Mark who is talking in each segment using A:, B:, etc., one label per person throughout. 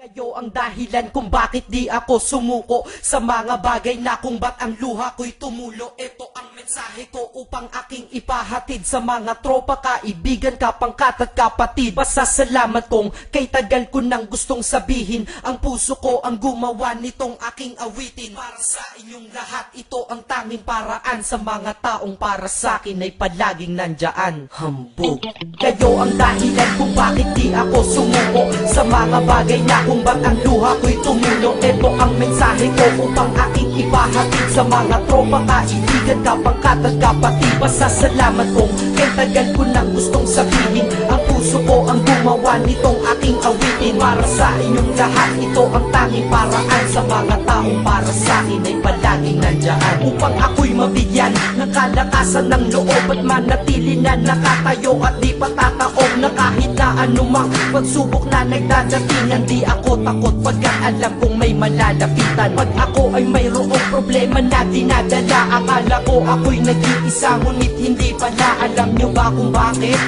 A: Kayo ang dahilan kung bakit di ako sumuko sa mga bagay na kung ba't ang luha ko'y tumulo. Ito ang mensahe ko upang aking ipahatid sa mga tropa, kaibigan, kapangkat at kapatid. Pasasalamat kong kay tagal ko nang gustong sabihin, ang puso ko ang gumawa nitong aking awitin. Para sa inyong lahat, ito ang tanging paraan sa mga taong para sa akin ay palaging nandyan. Hambog. Kayo ang dahilan kung bakit di ako sumuko sa mga bagay na kung ba't ang luha ko'y tumulo. Ito ang mensahe ko upang aking ipahatid sa mga tropa, kaibigan, kapangkat at kapatid. Pasasalamat kong kay tagal ko nang gustong sabihin, ang puso ko ang gumawa nitong aking awitin. Para sa inyong lahat, ito ang tanging paraan sa mga taong para sa akin ay palaging nandyan. Upang ako'y mabigyan ng kalakasan ng loob at manatili na nakatayo at di patataob na kahit na anumang pagsubok na nagdadatingan. Di ako takot pagkat alam kong may malalapitan. Pag ako ay mayroong problema na dinadala, akala ko ako'y nag-iisa, ngunit hindi pala. Alam nyo ba kung bakit?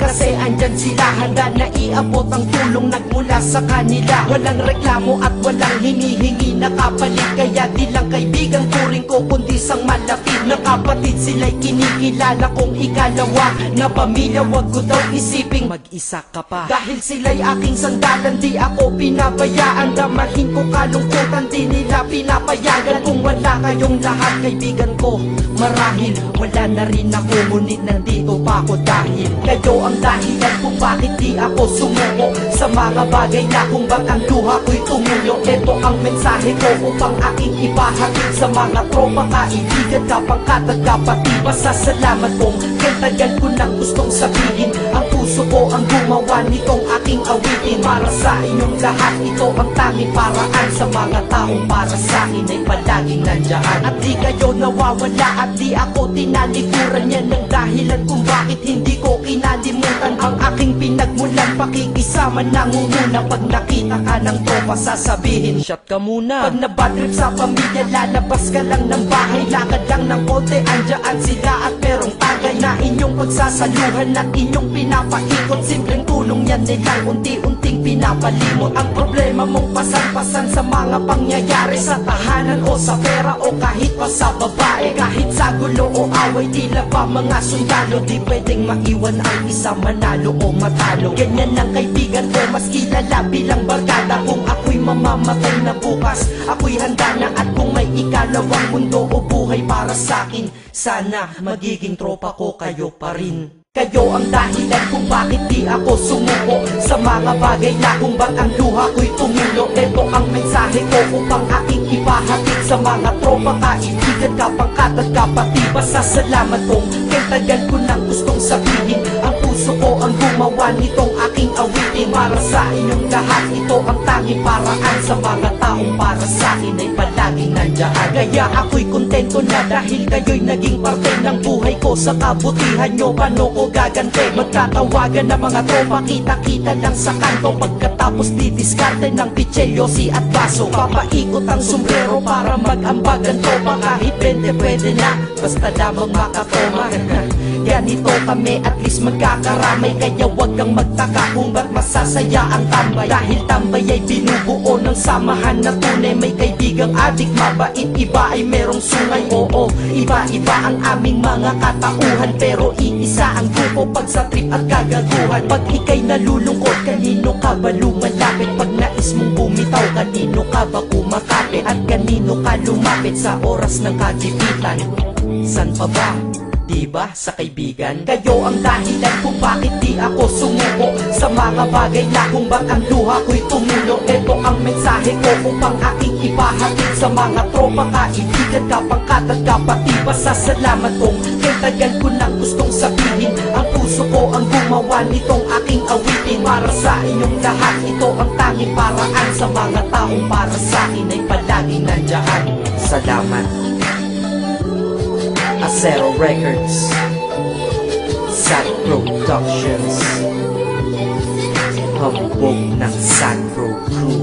A: Kasi andyan sila, handa na iabot ang tulong nagmula sa kanila. Walang reklamo at walang hinihingi na kapalit, kaya di lang kaibigan turing ko kundi sang malapit na kapatid. Sila'y kinikilala kong ikalawa na pamilya, wag ko daw isiping mag-isa ka pa. Dahil sila'y aking sandalan, di ako pinabayaan. Damahin ko kalungkutan, di nila pinapayagan. Kung wala kayong lahat kaibigan ko, marahil wala na rin ako, ngunit nandito pa ako dahil kayo ang dahilan kung bakit di ako sumuko sa mga bagay na kung ba't ang luha ko'y tumulo. Ito ang mensahe ko upang aking ipahatid sa mga tropa, kaibigan, kapangkat at kapatid. Pasasalamat kong kay tagal ko nang gustong sabihin, ang puso ko ang gumawa nitong aking awitin. Para sa inyong lahat, ito ang tanging paraan sa mga taong para sa akin ay palaging nandyan. At di kayo nawawala at di ako tinalikuran, yan ang dahilan kung bakit hindi ko kinalimutan ang aking pinagmulan. Pakikisama nangunguna, pag nakita ka ng tropa sasabihin shot ka muna. Pag nabadrip sa pamilya, lalabas ka lang ng bahay, lakad lang ng konti, andyan sila at merong tagay na inyong pagsasaluhan at inyong pinapaikot. Simpleng tulong yan nilang unti-unting pinapalimot ang problema mong pasan-pasan sa mga pangyayari sa tahanan o sa pera o kahit pa sa babae. Kahit sa gulo o away, tila ba mga sundalo, di pwedeng maiwan ang isa, manalo o matalo. Ganyan ang kaibigan ko, mas kilala bilang barkada. Kung ako'y mamamatay na bukas, ako'y handa na. At kung may ikalawang mundo o buhay para sa'kin, sana magiging tropa ko kayo pa rin. Kayo ang dahilan kung bakit di ako sumuko sa mga bagay na kung ba't ang luha ko'y tumulo. Ito ang mensahe ko upang aking ipahatid sa mga tropa, kaibigan, kapangkat at kapatid. Pasasalamat kong kay tagal ko nang gustong sabihin, ang puso ko ang gumawa nitong aking awitin. Para sa inyong lahat, ito ang tanging paraan sa mga taong para sa akin ay palaging nandyan. Kaya ako'y kontento na dahil kayo'y naging parte ng buhay ko. Sa kabutihan nyo, paano ko gagante? Magtatawagan ng mga tropa, kita-kita lang sa kanto. Pagkatapos didiskarte ng pitselyosi at baso, papaikot ang sombrero para mag-ambag ang tropa. Kahit 20 pwede na, basta lamang makatoma. Ganito kami, at least magkakaramay. Kaya wag kang magtaka kung ba't masasaya ang tambay. Dahil tambay ay binubuo ng samahan na tunay. May kaibigang adik, mabait, iba ay merong sungay. Oo, iba-iba ang aming mga katauhan, pero iisa ang grupo pag sa trip at kagaguhan. Pag ika'y nalulungkot, kanino ka ba lumalapit? Pag nais mong bumitaw, kanino ka ba kumakapit? At kanino ka lumapit sa oras ng kagipitan? San pa ba? Diba sa kaibigan? Kayo ang dahilan kung bakit di ako sumuko sa mga bagay na kung ba't ang luha ko'y tumulo. Ito ang mensahe ko upang aking ipahatid sa mga tropa, kaibigan, kapangkat at kapatid. Pasasalamat kong kay tagal ko nang gustong sabihin, ang puso ko ang gumawa nitong aking awitin. Para sa inyong lahat, ito ang tanging paraan sa mga taong para sa akin ay palaging nandyan. Salamat. Acero Records, Sad Productions, hambog ng Sad Pro Crew.